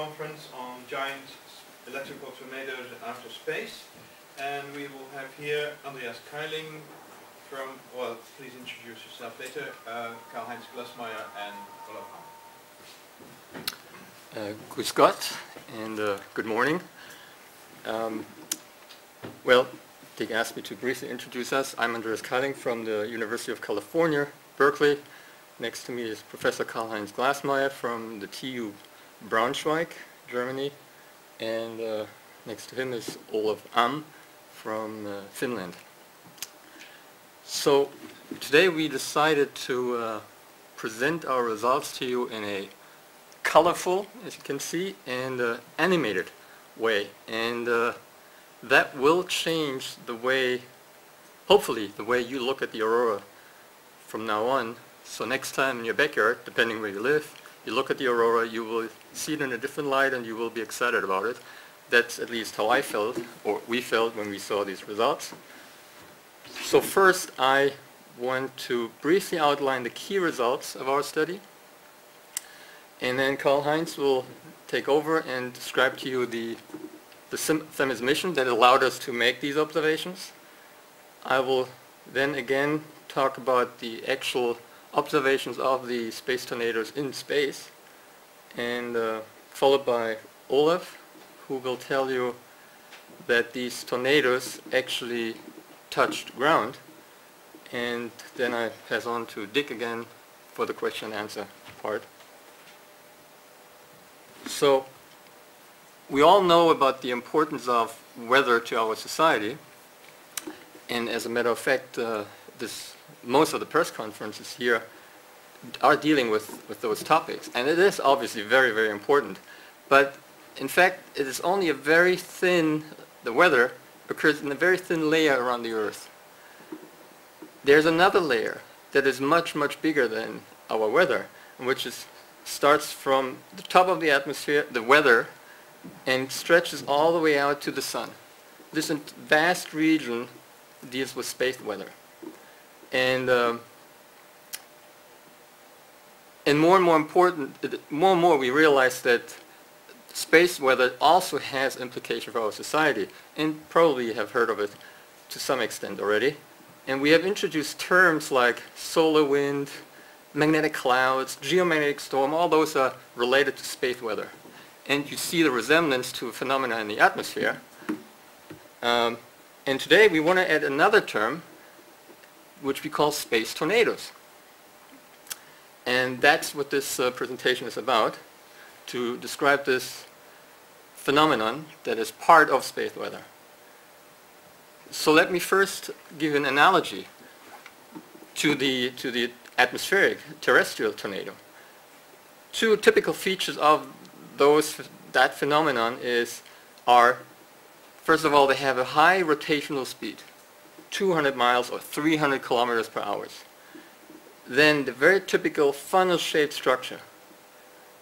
conference on giant electrical tornadoes in outer space. And we will have here Andreas Keiling from, well, please introduce yourself later, Karl-Heinz Glaßmeier and Olaf. Grüß Gott and good morning. Well, Dick asked me to briefly introduce us. I'm Andreas Keiling from the University of California, Berkeley. Next to me is Professor Karl-Heinz Glaßmeier from the TU Braunschweig, Germany. And next to him is Olaf from Finland. So today we decided to present our results to you in a colorful, as you can see, and animated way. And that will change the way, hopefully, the way you look at the aurora from now on. So next time in your backyard, depending where you live, you look at the aurora, you will see it in a different light and you will be excited about it. That's at least how I felt, or we felt when we saw these results. So first I want to briefly outline the key results of our study. And then Karl-Heinz will take over and describe to you the Themis mission that allowed us to make these observations. I will then again talk about the actual observations of the space tornadoes in space, and followed by Olaf, who will tell you that these tornadoes actually touched ground. And then I pass on to Dick again for the question and answer part. So we all know about the importance of weather to our society, and as a matter of fact, most of the press conferences here are dealing with those topics, and it is obviously very, very important. But in fact, it is only a very thin, the weather occurs in a very thin layer around the Earth. There's another layer that is much, much bigger than our weather, which starts from the top of the atmosphere, the weather, and stretches all the way out to the sun. This vast region deals with space weather. And more and more important, more and more we realize that space weather also has implications for our society, and probably you have heard of it to some extent already. And we have introduced terms like solar wind, magnetic clouds, geomagnetic storm. All those are related to space weather. And you see the resemblance to a phenomenon in the atmosphere. And today we want to add another term, which we call space tornadoes. And that's what this presentation is about, to describe this phenomenon that is part of space weather. So let me first give an analogy to the atmospheric terrestrial tornado. Two typical features of that phenomenon are, first of all, they have a high rotational speed, 200 miles or 300 kilometers per hour. Then the very typical funnel-shaped structure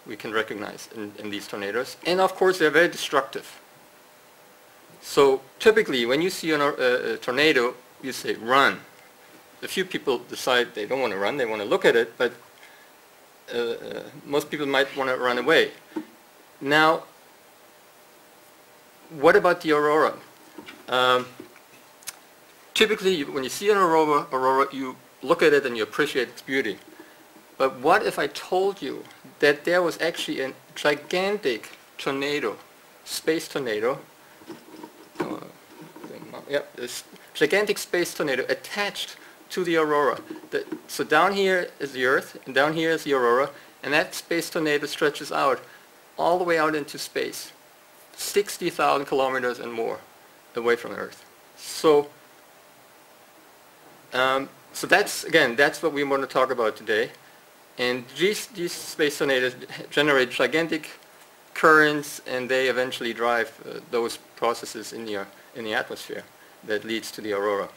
we can recognize in these tornadoes. And of course, they're very destructive. So typically, when you see a tornado, you say, run. A few people decide they don't want to run, they want to look at it, but most people might want to run away. Now, what about the aurora? Typically, when you see an aurora, you look at it and you appreciate its beauty. But what if I told you that there was actually a gigantic tornado, space tornado, this gigantic space tornado attached to the aurora. So down here is the Earth, and down here is the aurora, and that space tornado stretches out all the way out into space, 60,000 kilometers and more away from Earth. So that's what we want to talk about today. And these space tornadoes generate gigantic currents, and they eventually drive those processes in the atmosphere that leads to the aurora.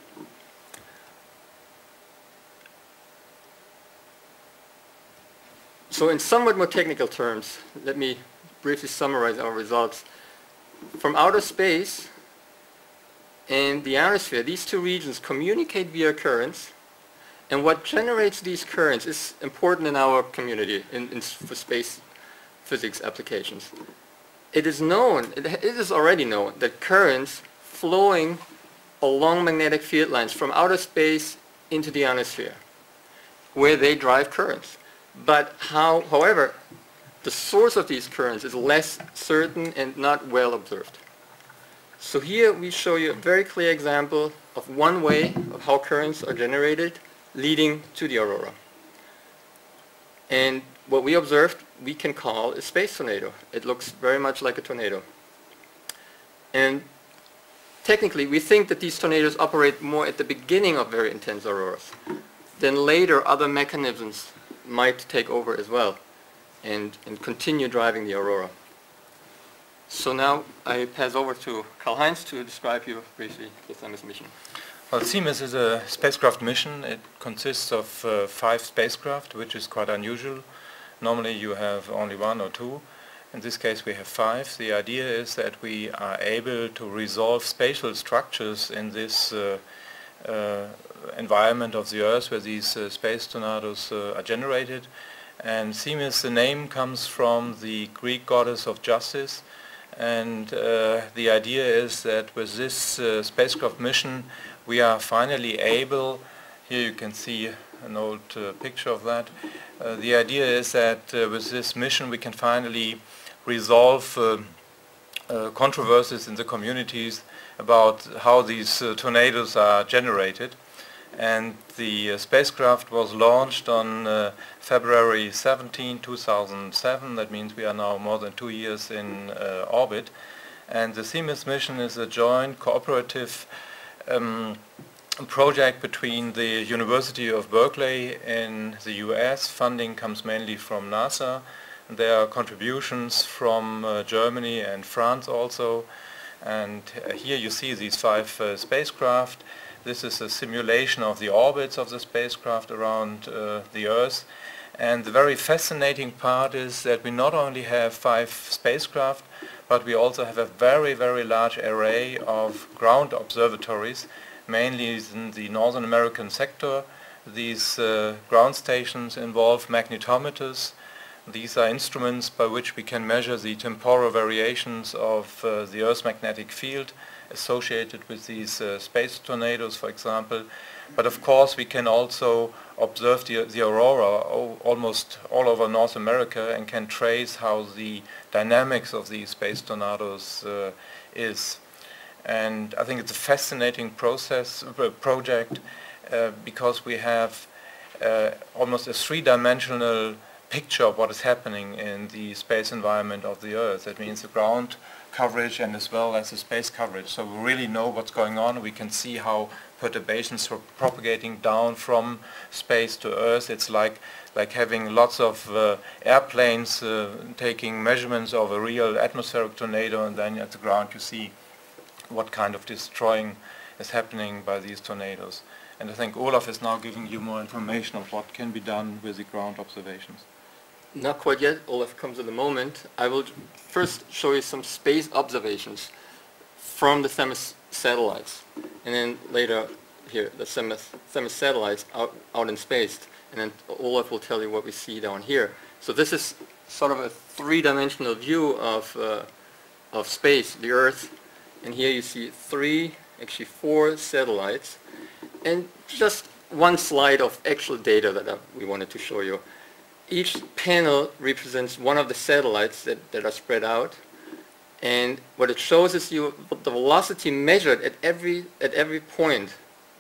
So in somewhat more technical terms, let me briefly summarize our results. From outer space and the ionosphere, these two regions communicate via currents, and what generates these currents is important in our community for space physics applications. it is known, it is already known that currents flowing along magnetic field lines from outer space into the ionosphere, where they drive currents. But however, the source of these currents is less certain and not well observed. So here we show you a very clear example of one way of how currents are generated leading to the aurora. And what we observed we can call a space tornado. It looks very much like a tornado. And technically we think that these tornadoes operate more at the beginning of very intense auroras. Then later other mechanisms might take over as well and continue driving the aurora. So now I pass over to Karl-Heinz to describe you briefly the Themis mission. Well, Themis is a spacecraft mission. It consists of 5 spacecraft, which is quite unusual. Normally you have only 1 or 2. In this case we have 5. The idea is that we are able to resolve spatial structures in this environment of the Earth where these space tornadoes are generated. And Themis, the name comes from the Greek goddess of justice. And the idea is that with this spacecraft mission we are finally able, here you can see an old picture of that. The idea is that with this mission we can finally resolve controversies in the communities about how these tornadoes are generated. And the spacecraft was launched on February 17, 2007. That means we are now more than 2 years in orbit. And the Themis mission is a joint cooperative project between the University of Berkeley in the US. Funding comes mainly from NASA. There are contributions from Germany and France also. And here you see these 5 spacecraft. This is a simulation of the orbits of the spacecraft around the Earth. And the very fascinating part is that we not only have 5 spacecraft, but we also have a very, very large array of ground observatories, mainly in the Northern American sector. These ground stations involve magnetometers. These are instruments by which we can measure the temporal variations of the Earth's magnetic field associated with these space tornadoes, for example. But of course we can also observe the aurora almost all over North America and can trace how the dynamics of these space tornadoes is. And I think it's a fascinating project because we have almost a 3-dimensional picture of what is happening in the space environment of the Earth. That means the ground coverage and as well as the space coverage. So we really know what's going on. We can see how perturbations are propagating down from space to Earth. It's like having lots of airplanes taking measurements of a real atmospheric tornado, and then at the ground you see what kind of destroying is happening by these tornadoes. And I think Olaf is now giving you more information of what can be done with the ground observations. Not quite yet. Olaf comes in a moment. I will first show you some space observations from the Themis satellites, and then later here the Themis satellites out in space, and then Olaf will tell you what we see down here. So this is sort of a 3-dimensional view of space, the Earth, and here you see actually 4 satellites, and just one slide of actual data that we wanted to show you. Each panel represents one of the satellites that are spread out, and what it shows is the velocity measured at every point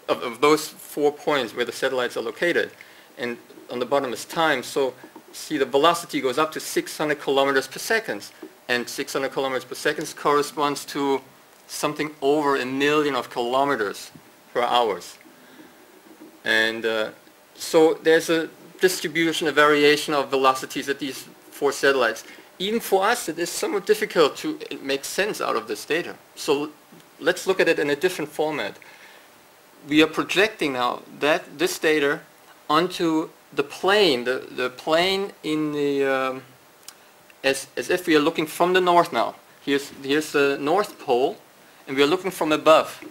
of those 4 points where the satellites are located, and on the bottom is time. So see, the velocity goes up to 600 kilometers per second, and 600 kilometers per second corresponds to something over 1 million of kilometers per hour. And so there's a distribution, a variation of velocities at these 4 satellites. Even for us it is somewhat difficult to make sense out of this data. So let's look at it in a different format. We are projecting now this data onto the plane, the plane in the, as if we are looking from the north now. Here's the North Pole, and we are looking from above.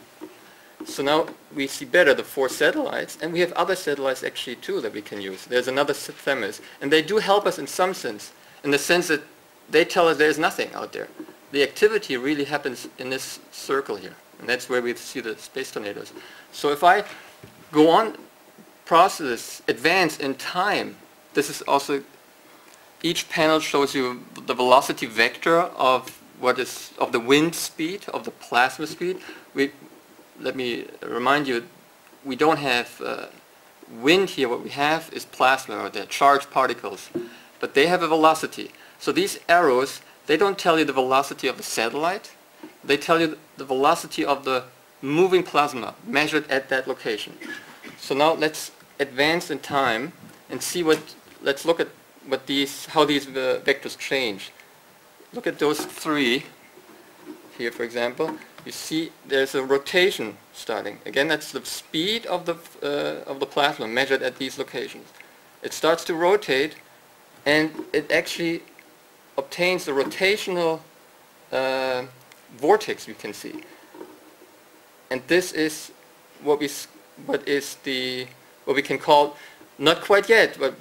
So now we see better the 4 satellites, and we have other satellites actually too that we can use. There's another Themis, and they do help us in some sense, in the sense that they tell us there's nothing out there. the activity really happens in this circle here. And that's where we see the space tornadoes. So if I go on, process, advance in time, this is also, each panel shows you the velocity vector of of the wind speed, of the plasma speed. Let me remind you, we don't have wind here. What we have is plasma, or the charged particles. But they have a velocity. So these arrows, they don't tell you the velocity of the satellite. They tell you the velocity of the moving plasma measured at that location. So now let's advance in time and see let's look at how these vectors change. Look at those three here, for example. You see there's a rotation starting. Again, that's the speed of the plasma measured at these locations. It starts to rotate, and it actually obtains the rotational vortex we can see. And this is what we can call, not quite yet, but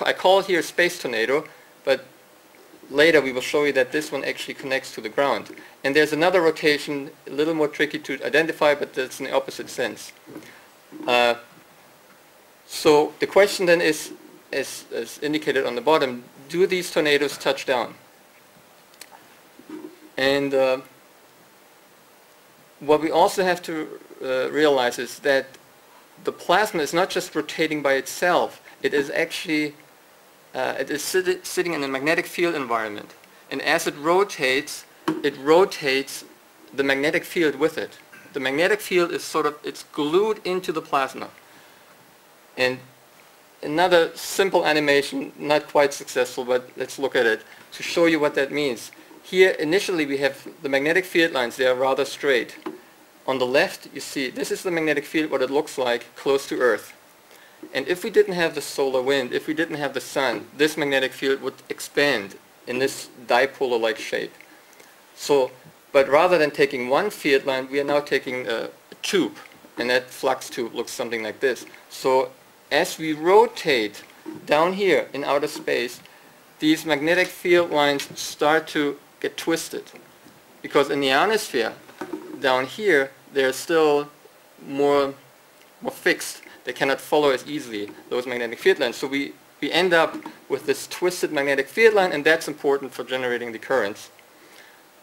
I call it here space tornado, but later we will show you that this one actually connects to the ground. And there's another rotation, a little more tricky to identify, but that's in the opposite sense. So the question then is, as indicated on the bottom, do these tornadoes touch down? And what we also have to realize is that the plasma is not just rotating by itself. It is actually sitting in a magnetic field environment. And as it rotates the magnetic field with it. The magnetic field is it's glued into the plasma. And another simple animation, not quite successful, but let's look at it to show you what that means. Here, initially, we have the magnetic field lines. They are rather straight. On the left, you see, this is the magnetic field, what it looks like close to Earth. And if we didn't have the solar wind, if we didn't have the sun, this magnetic field would expand in this dipolar-like shape. So, but rather than taking one field line, we are now taking a tube. And that flux tube looks something like this. So, as we rotate down here in outer space, these magnetic field lines start to get twisted. Because in the ionosphere, down here, they're still more fixed. They cannot follow as easily, those magnetic field lines. So we end up with this twisted magnetic field line, and that's important for generating the currents.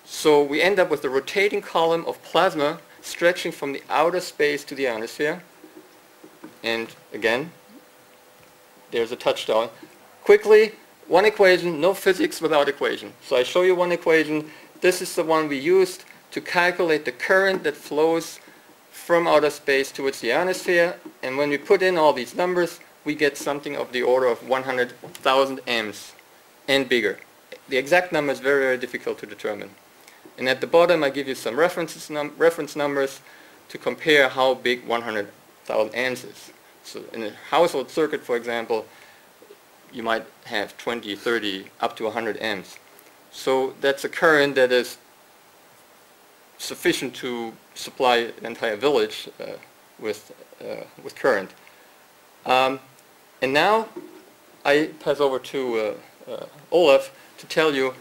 So we end up with a rotating column of plasma stretching from the outer space to the ionosphere. And again, there's a touchdown. Quickly, one equation, no physics without equation. So I show you one equation. This is the one we used to calculate the current that flows from outer space towards the ionosphere. And when we put in all these numbers, we get something of the order of 100,000 amps and bigger. The exact number is very, very difficult to determine. And at the bottom, I give you some reference numbers to compare how big 100,000 amps is. So in a household circuit, for example, you might have 20, 30, up to 100 amps. So that's a current that is sufficient to supply an entire village with current. And now I pass over to Olaf to tell you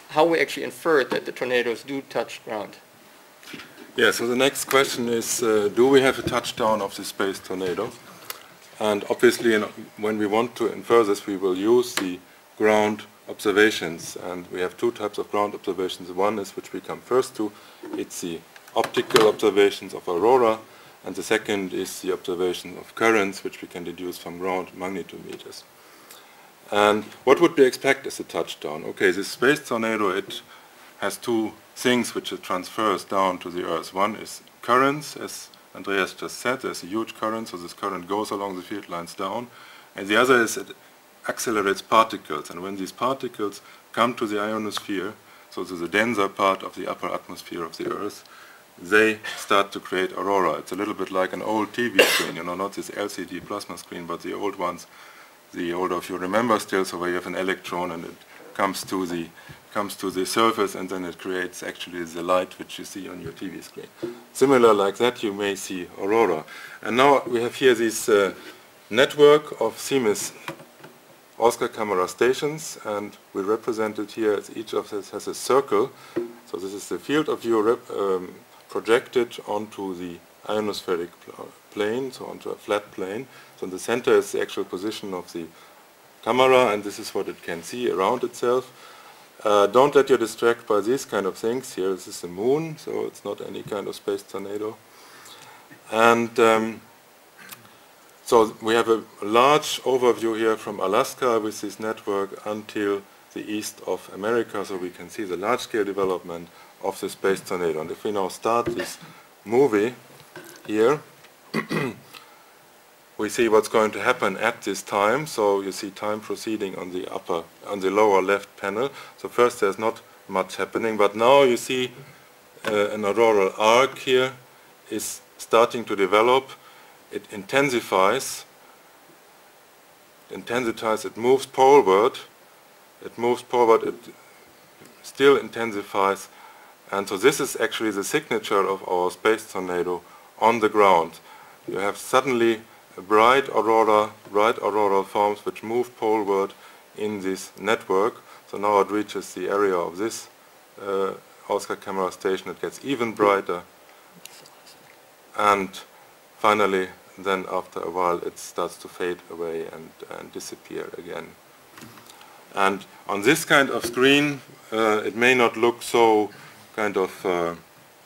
how we actually inferred that the tornadoes do touch ground. Yeah, so the next question is, do we have a touchdown of the space tornado? And obviously, when we want to infer this, we will use the ground observations. And we have two types of ground observations. One is, which we come first to, it's the optical observations of Aurora. And the second is the observation of currents, which we can deduce from ground magnetometers. And what would we expect as a touchdown? Okay, this space tornado, it has two things which it transfers down to the Earth. One is currents, as Andreas just said. There's a huge current, so this current goes along the field lines down. And the other is it accelerates particles. And when these particles come to the ionosphere, so to the denser part of the upper atmosphere of the Earth, they start to create aurora. It's a little bit like an old TV screen, you know, not this LCD plasma screen, but the old ones, the older, if you remember still, so where you have an electron and it comes to the surface, and then it creates actually the light which you see on your TV screen. Similar like that, you may see aurora. And now we have here this network of CMOS Oscar camera stations, and we represent it here as each of this has a circle. So this is the field of view projected onto the ionospheric plane, so onto a flat plane. So in the center is the actual position of the camera, and this is what it can see around itself. Don't let you distract by these kind of things. Here this is the moon, so it's not any kind of space tornado. And so we have a large overview here from Alaska with this network until the east of America, so we can see the large-scale development of the space tornado. And if we now start this movie here, we see what's going to happen at this time. So you see time proceeding on the lower left panel. So first there's not much happening, but now you see an auroral arc here is starting to develop. It intensifies, it moves poleward, it still intensifies, and so this is actually the signature of our space tornado on the ground. You have suddenly a bright auroral forms which move poleward in this network. So now it reaches the area of this Oscar camera station, it gets even brighter, and finally, then after a while, it starts to fade away and disappear again. And on this kind of screen, it may not look so kind of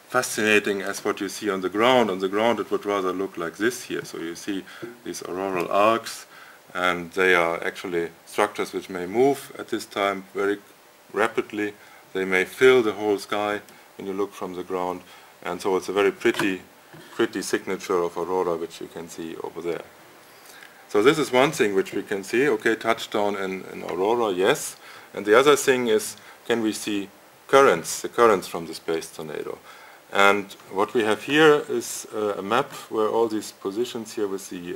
fascinating as what you see on the ground. On the ground, it would rather look like this here. So you see these auroral arcs, and they are actually structures which may move at this time very rapidly. They may fill the whole sky when you look from the ground, and so it's a very pretty signature of Aurora, which you can see over there. So this is one thing which we can see. Okay, touchdown in Aurora, yes. And the other thing is, can we see currents, the currents from the space tornado? And what we have here is a map where all these positions here with the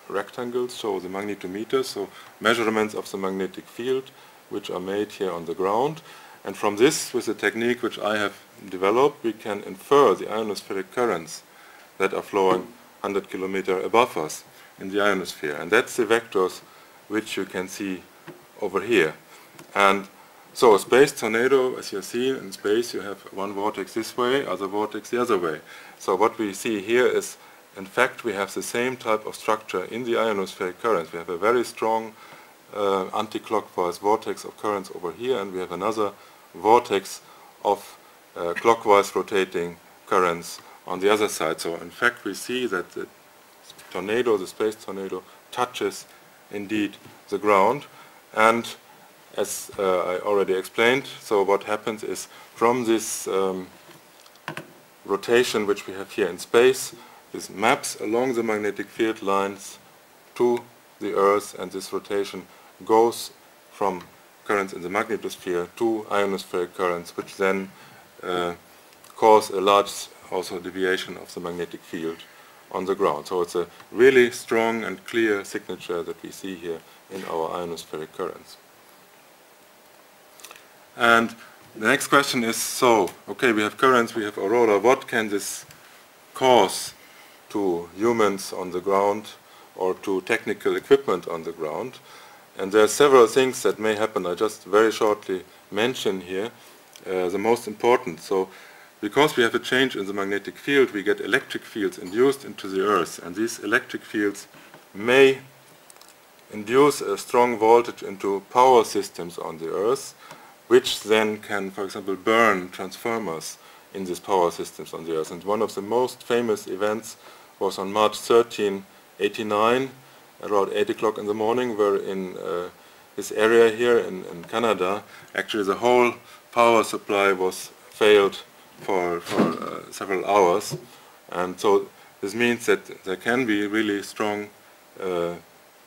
rectangles show the magnetometers, so measurements of the magnetic field which are made here on the ground. And from this, with the technique which I have developed, we can infer the ionospheric currents that are flowing 100 kilometers above us in the ionosphere. And that's the vectors which you can see over here. And so a space tornado, as you see in space, you have one vortex this way, other vortex the other way. So what we see here is, in fact, we have the same type of structure in the ionospheric currents. We have a very strong anti-clockwise vortex of currents over here, and we have another vortex of clockwise rotating currents on the other side. So in fact we see that the tornado, the space tornado, touches indeed the ground. And as I already explained, so what happens is from this rotation which we have here in space, this maps along the magnetic field lines to the Earth, and this rotation goes from currents in the magnetosphere to ionospheric currents, which then cause a large also deviation of the magnetic field on the ground. So it's a really strong and clear signature that we see here in our ionospheric currents. And the next question is, so, okay, we have currents, we have aurora, what can this cause to humans on the ground or to technical equipment on the ground? And there are several things that may happen. I just very shortly mention here the most important. So because we have a change in the magnetic field, we get electric fields induced into the Earth, and these electric fields may induce a strong voltage into power systems on the Earth, which then can, for example, burn transformers in these power systems on the Earth. And one of the most famous events was on March 13, 1989, around 8 o'clock in the morning, where in this area here in Canada, actually the whole power supply was failed for several hours. And so this means that there can be really strong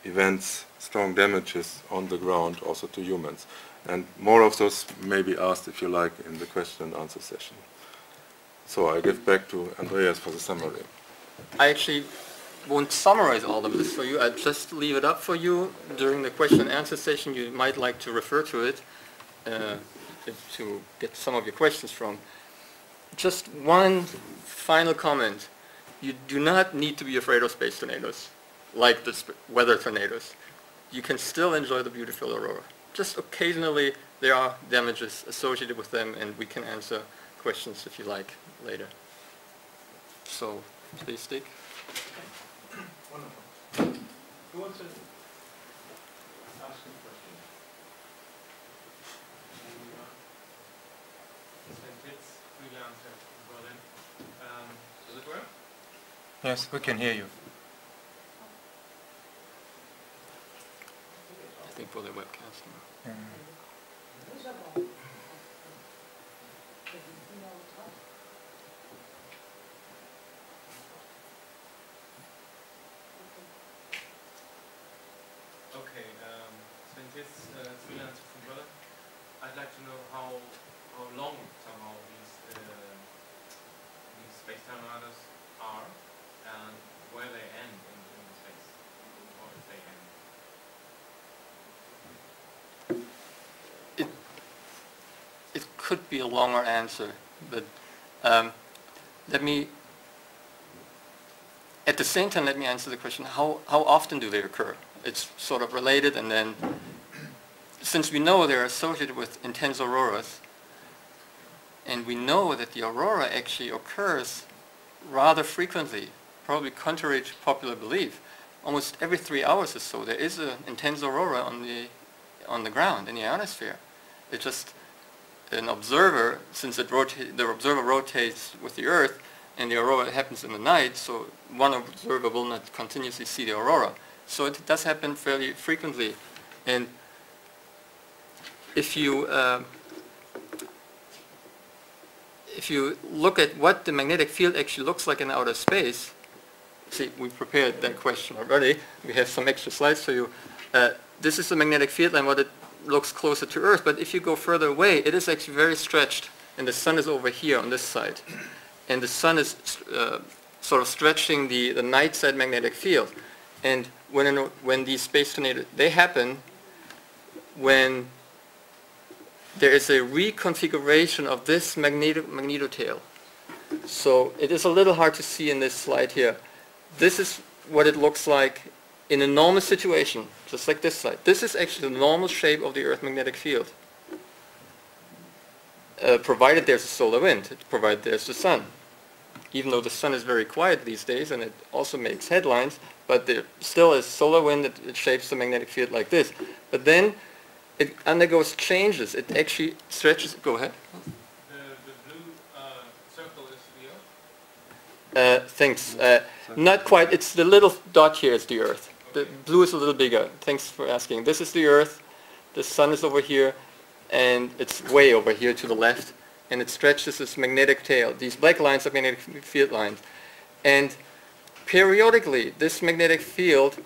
events, strong damages on the ground also to humans. And more of those may be asked, if you like, in the question and answer session. So I give back to Andreas for the summary. I actually won't summarize all of this for you. I'll just leave it up for you. During the question and answer session, you might like to refer to it to get some of your questions from. Just one final comment. You do not need to be afraid of space tornadoes, like the weather tornadoes. you can still enjoy the beautiful aurora. Just occasionally there are damages associated with them, and we can answer questions if you like later. So please stick. Wonderful. Who wants to ask a question? It's freelancer in Berlin. Does it work? Yes, we can hear you. I think for the webcast. Okay, since it's freelancer from Berlin, I'd like to know how long somehow these space-time arrays are and where they end in space, or if they end. It could be a longer answer, but at the same time, let me answer the question, how often do they occur? It's sort of related, and then since we know they're associated with intense auroras, and we know that the aurora actually occurs rather frequently, probably contrary to popular belief, almost every 3 hours or so there is an intense aurora on the ground in the ionosphere. It's just an observer, since the observer rotates with the Earth, and the aurora happens in the night, so one observer will not continuously see the aurora. So it does happen fairly frequently. And if you look at what the magnetic field actually looks like in outer space, see, we prepared that question already. We have some extra slides for you. This is the magnetic field and what it looks closer to Earth, but if you go further away, it is actually very stretched, and the sun is over here on this side. And the sun is sort of stretching the night side magnetic field. And when these space tornadoes, they happen when there is a reconfiguration of this magnetotail. So it is a little hard to see in this slide here. This is what it looks like in a normal situation, just like this slide. This is actually the normal shape of the Earth magnetic field. Provided there's a solar wind, provided there's the sun. Even though the sun is very quiet these days and it also makes headlines, but there still is solar wind that it shapes the magnetic field like this. But then it undergoes changes. It actually stretches. Go ahead. The blue circle is the Earth? Thanks. Not quite. It's the little dot here is the Earth. The blue is a little bigger. Thanks for asking. This is the Earth. The sun is over here, and it's way over here to the left. And it stretches this magnetic tail. These black lines are magnetic field lines. And periodically, this magnetic field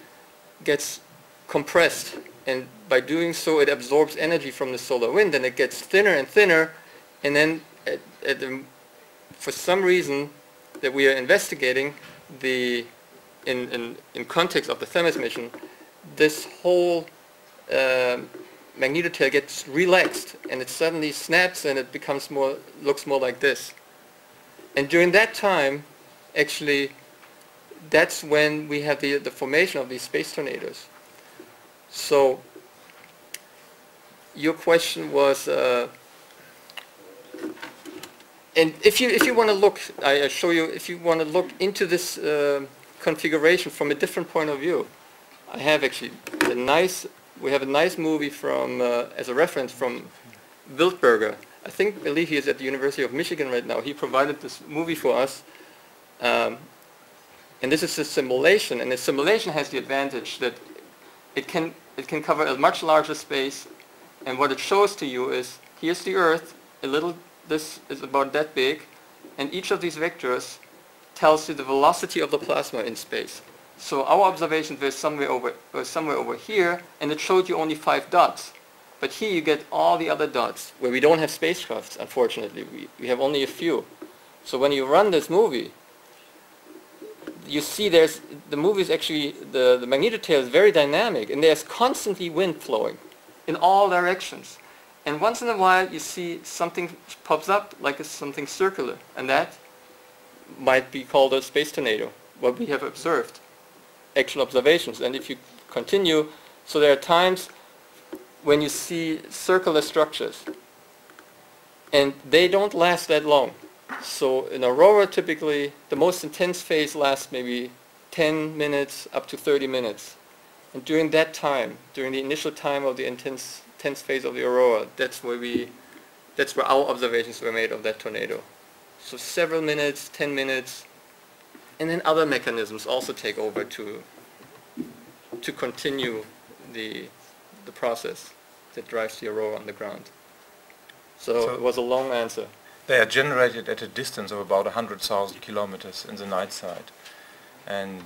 gets compressed. And by doing so, it absorbs energy from the solar wind, and it gets thinner and thinner. And then, for some reason that we are investigating, in context of the Themis mission, this whole magnetotail gets relaxed, and it suddenly snaps, and it becomes looks more like this. And during that time, actually, that's when we have the formation of these space tornadoes. So your question was, and if you want to look, I show you, if you want to look into this configuration from a different point of view, I have actually we have a nice movie from, as a reference from Wildberger. I believe he is at the University of Michigan right now. He provided this movie for us. And this is a simulation, and the simulation has the advantage that it can cover a much larger space, and what it shows to you is, here's the Earth, this is about that big, and each of these vectors tells you the velocity of the plasma in space. So our observations were somewhere over here, and it showed you only 5 dots. But here you get all the other dots, where we don't have spacecrafts, unfortunately. We have only a few. So when you run this movie, you see the movie is actually, the magnetotail is very dynamic, and there's constantly wind flowing in all directions. And once in a while you see something pops up like something circular, and that might be called a space tornado, what we have observed, actual observations. And if you continue So there are times when you see circular structures, and they don't last that long. So in Aurora, typically, the most intense phase lasts maybe 10 minutes up to 30 minutes. And during that time, during the initial time of the intense phase of the Aurora, that's where our observations were made of that tornado. So several minutes, 10 minutes, and then other mechanisms also take over to continue the process that drives the Aurora on the ground. So it was a long answer. They are generated at a distance of about 100,000 kilometers in the night side. And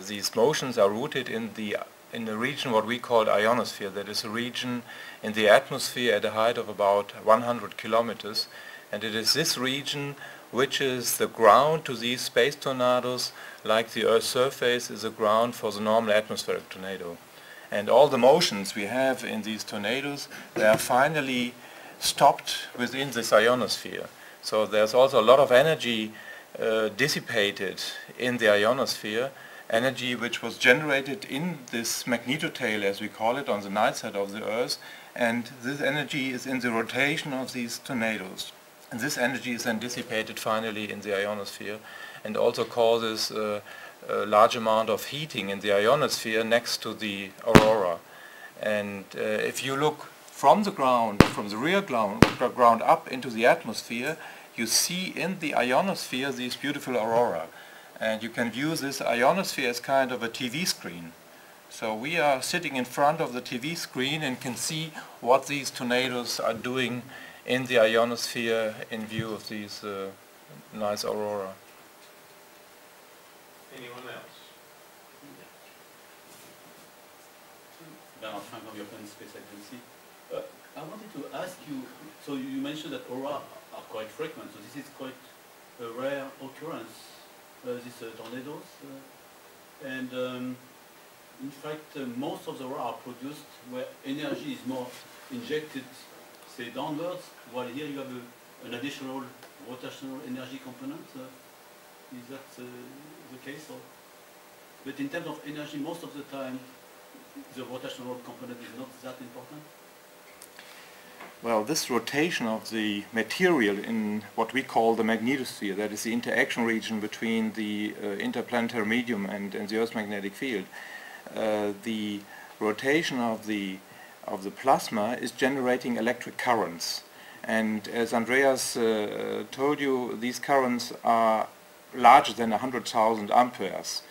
these motions are rooted in the region what we call Ionosphere. That is a region in the atmosphere at a height of about 100 kilometers. And it is this region which is the ground to these space tornadoes, like the Earth's surface is a ground for the normal atmospheric tornado. And all the motions we have in these tornadoes, they are finally stopped within this ionosphere. So there's also a lot of energy dissipated in the ionosphere, energy which was generated in this magnetotail, as we call it, on the night side of the Earth, and this energy is in the rotation of these tornadoes. And this energy is then dissipated finally in the ionosphere and also causes a large amount of heating in the ionosphere next to the Aurora. And if you look from the ground, from the real ground up into the atmosphere, you see in the ionosphere these beautiful aurora. And you can view this ionosphere as kind of a TV screen. So we are sitting in front of the TV screen and can see what these tornadoes are doing in the ionosphere in view of these nice aurora. Anyone else? From European Space Agency. I wanted to ask you, so you mentioned that aurora are quite frequent, so this is quite a rare occurrence, these tornadoes. And in fact, most of the aurora are produced where energy is more injected, say, downwards, while here you have an additional rotational energy component. Is that the case? Or? But in terms of energy, most of the time, the rotational component is not that important? Well, this rotation of the material in what we call the magnetosphere, that is the interaction region between the interplanetary medium and the Earth's magnetic field, the rotation of the plasma is generating electric currents. And as Andreas told you, these currents are larger than 100,000 amperes.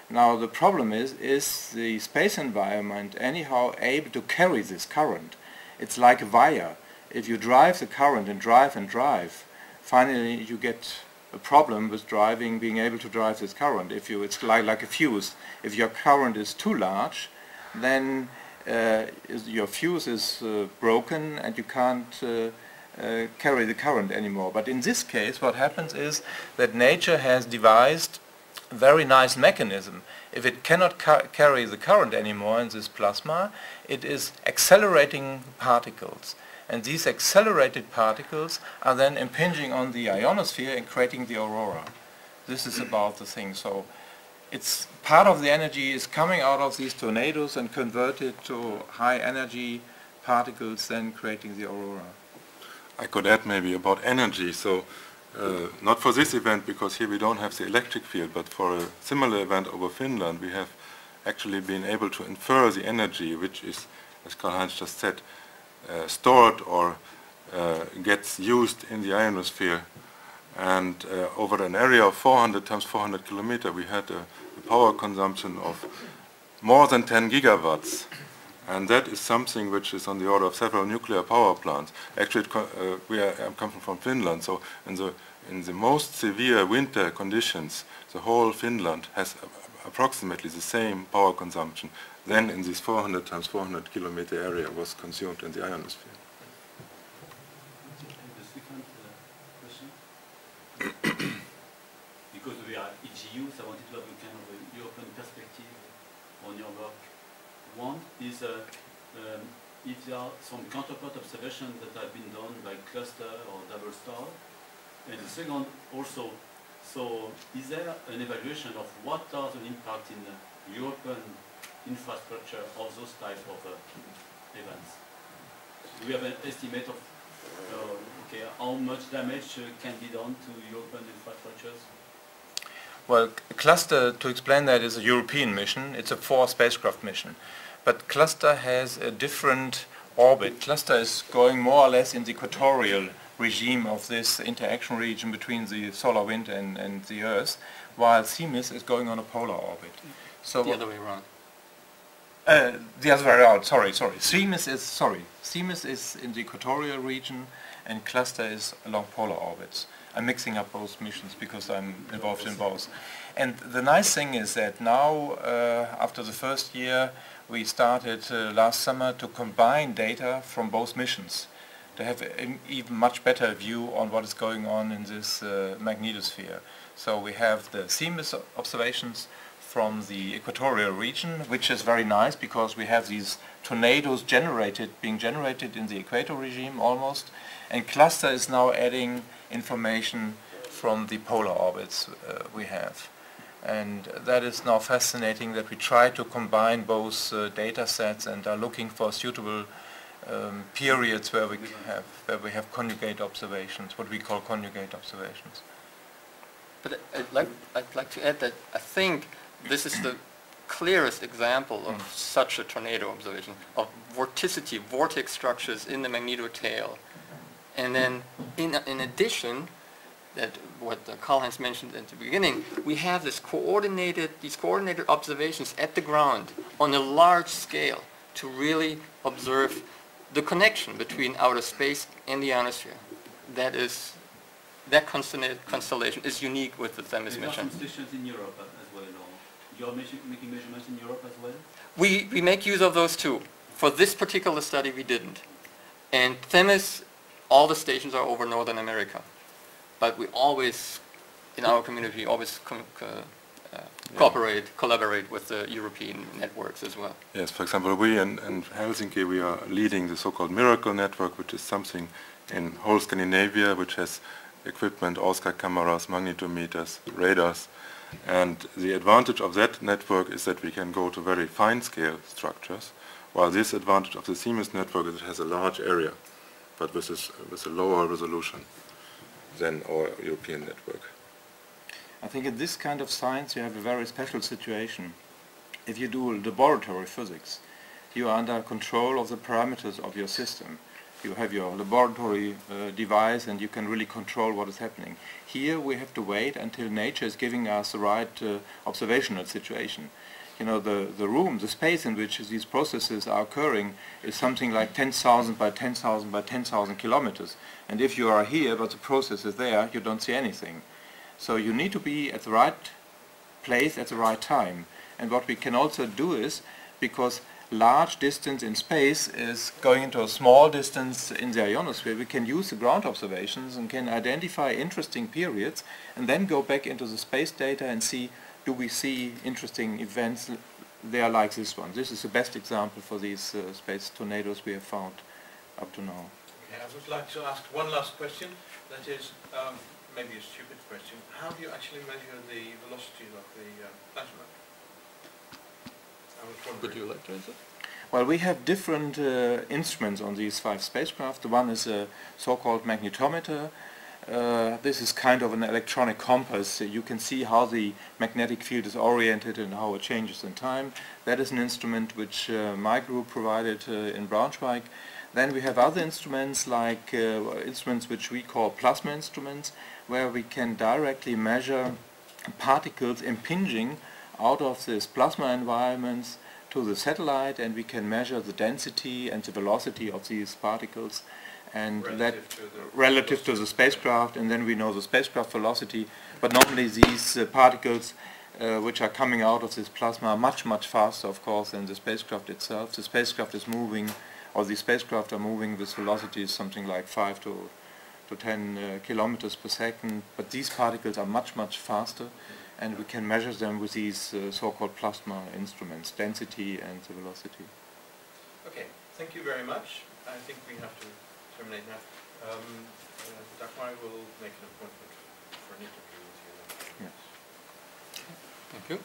Now the problem is the space environment anyhow able to carry this current? It's like a wire. If you drive the current and drive, finally you get a problem with being able to drive this current. It's like a fuse. If your current is too large, then your fuse is broken and you can't carry the current anymore. But in this case, what happens is that nature has devised a very nice mechanism. If it cannot carry the current anymore in this plasma, it is accelerating particles. And these accelerated particles are then impinging on the ionosphere and creating the aurora. This is about the thing. So it's part of the energy is coming out of these tornadoes and converted to high energy particles, then creating the aurora. I could add maybe about energy. So not for this event, because here we don't have the electric field, but for a similar event over Finland, we have actually been able to infer the energy, which is, as Karl-Heinz just said, stored or gets used in the ionosphere. And over an area of 400 times 400 kilometers, we had a power consumption of more than 10 gigawatts. And that is something which is on the order of several nuclear power plants. Actually, I'm coming from Finland, so in the most severe winter conditions, the whole Finland has approximately the same power consumption than in this 400 times 400 kilometer area was consumed in the ionosphere. The second question? Because we are EGU, so I wanted to have a kind of a European perspective on your work. One is if there are some counterpart observations that have been done by cluster or double star. And the second also, so is there an evaluation of what are the impact in the European infrastructure of those type of events? Do we have an estimate of okay, how much damage can be done to European infrastructures? Well, Cluster, to explain that, is a European mission. It's a 4 spacecraft mission. But Cluster has a different orbit. Cluster is going more or less in the equatorial regime of this interaction region between the solar wind and the Earth, while CMIS is going on a polar orbit. So The other way around. the other way around, sorry. CMIS is in the equatorial region and Cluster is along polar orbits. I'm mixing up both missions because I'm involved in both. And the nice thing is that now, after the first year, we started last summer to combine data from both missions to have an even much better view on what is going on in this magnetosphere. So we have the CMIS observations from the equatorial region, which is very nice because we have these tornadoes being generated in the equator regime almost, and Cluster is now adding information from the polar orbits we have. And that is now fascinating that we try to combine both data sets and are looking for suitable periods where we have conjugate observations, what we call conjugate observations. But I'd like to add that I think this is the clearest example of such a tornado observation, of vorticity, vortex structures in the magnetotail. And then in addition, that what Karl-Heinz mentioned at the beginning, we have these coordinated observations at the ground on a large scale to really observe the connection between outer space and the ionosphere. That constellation is unique with the Themis There are mission. some stations in Europe as well, or you're making measurements in Europe as well? We make use of those too. For this particular study we didn't. And Themis, all the stations are over Northern America. But we always, in our community, always collaborate with the European networks as well. Yes, for example, we in Helsinki, we are leading the so-called Miracle Network, which is something in whole Scandinavia, which has equipment, Oscar cameras, magnetometers, radars. And the advantage of that network is that we can go to very fine-scale structures, while this advantage of the CMIS network is it has a large area, but with a lower resolution than our European network. I think in this kind of science you have a very special situation. If you do laboratory physics, you are under control of the parameters of your system. You have your laboratory device and you can really control what is happening. Here we have to wait until nature is giving us the right observational situation. You know, the space in which these processes are occurring is something like 10,000 by 10,000 by 10,000 kilometers. And if you are here but the process is there, you don't see anything. So you need to be at the right place at the right time. And what we can also do is, because large distance in space is going into a small distance in the ionosphere, we can use the ground observations and can identify interesting periods and then go back into the space data and see, do we see interesting events there like this one. This is the best example for these space tornadoes we have found up to now. Okay, I would like to ask one last question. That is, maybe a stupid question. How do you actually measure the velocity of the plasma? I was wondering. Would you like to answer? Well, we have different instruments on these 5 spacecraft. The one is a so-called magnetometer. This is kind of an electronic compass. You can see how the magnetic field is oriented and how it changes in time. That is an instrument which my group provided in Braunschweig. Then we have other instruments like instruments which we call plasma instruments, where we can directly measure particles impinging out of this plasma environments to the satellite, and we can measure the density and the velocity of these particles, and relative to the spacecraft, and then we know the spacecraft velocity. But normally these particles which are coming out of this plasma are much faster, of course, than the spacecraft itself. The spacecraft is moving, or the spacecraft are moving with velocities something like 5 to 10 kilometers per second, but these particles are much faster, and we can measure them with these so-called plasma instruments, density and the velocity. Okay, thank you very much. I think we have to terminate now. Dagmar will make an appointment for an interview with you. Yes. Thank you.